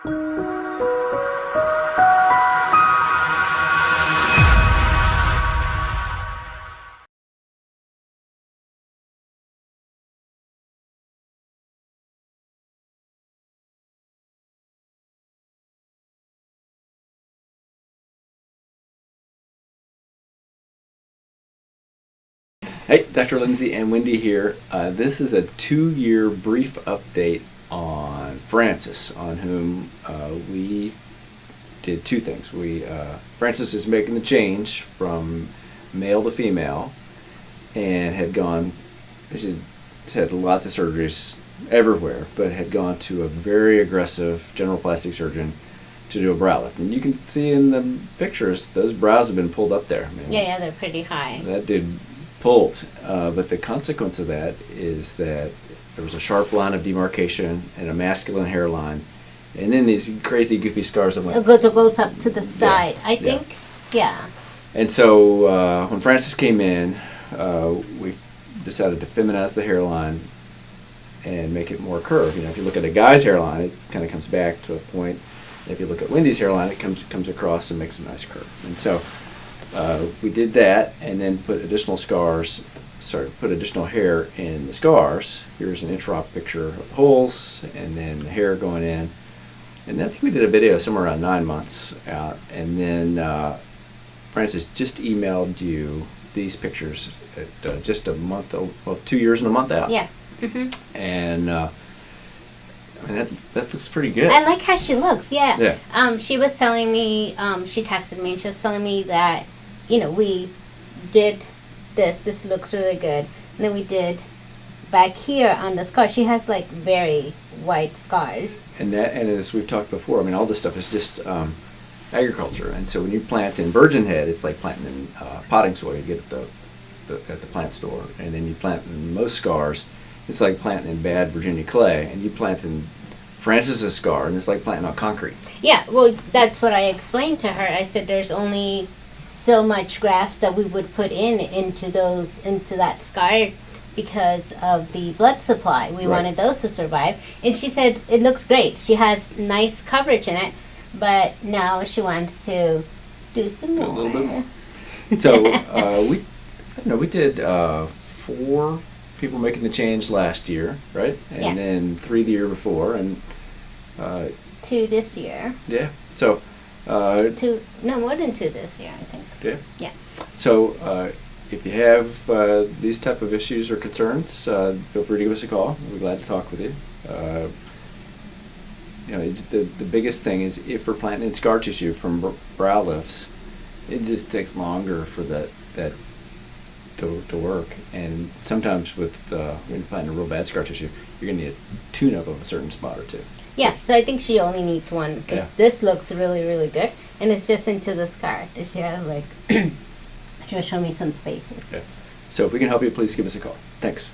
Hey, Dr. Lindsey and Wendy here. This is a 2-year brief update on Francis, on whom we did 2 things. Francis is making the change from male to female and had had lots of surgeries everywhere, but had gone to a very aggressive general plastic surgeon to do a brow lift. And you can see in the pictures, those brows have been pulled up there. Man. Yeah, they're pretty high. That dude pulled, but the consequence of that is that there was a sharp line of demarcation and a masculine hairline, and then these crazy goofy scars. It goes up to the side. I think, yeah. And so when Francis came in, we decided to feminize the hairline and make it more curved. You know, if you look at a guy's hairline, it kind of comes back to a point. If you look at Wendy's hairline, it comes across and makes a nice curve. And so we did that, and then put additional hair in the scars. Here's an intraop picture of the holes, and then the hair going in. And then I think we did a video somewhere around 9 months out, and then Francis just emailed you these pictures at just a month, 2 years and a month out. Yeah. Mm-hmm. And I mean, that looks pretty good. I like how she looks, yeah. Yeah. She was telling me, she texted me, she was telling me that, you know, we did this looks really good. And then we did back here on the scar. She has like very white scars. And as we've talked before, I mean, all this stuff is just agriculture. And so when you plant in virgin head, it's like planting in potting soil you get at the plant store. And then you plant in most scars, it's like planting in bad Virginia clay. And you plant in Francis's scar, and it's like planting on concrete. Yeah, well, that's what I explained to her. I said there's only so much grafts that we would put into that scar because of the blood supply. We wanted those to survive. And she said it looks great. She has nice coverage in it, but now she wants to do some more. A little bit more. So we did 4 people making the change last year, right? And then 3 the year before, and 2 this year. Yeah. So 2, no, more than 2 this year, I think. Yeah. Yeah. So if you have these type of issues or concerns, feel free to give us a call. We're glad to talk with you. You know, it's the biggest thing is if we're planting in scar tissue from brow lifts, it just takes longer for that to work. And sometimes when you're planting a real bad scar tissue, you're going to need a tune-up of a certain spot or 2. Yeah, so I think she only needs 1 because this looks really, really good. And it's just into the scar. Does she have like, she'll show me some spaces. Yeah. So if we can help you, please give us a call. Thanks.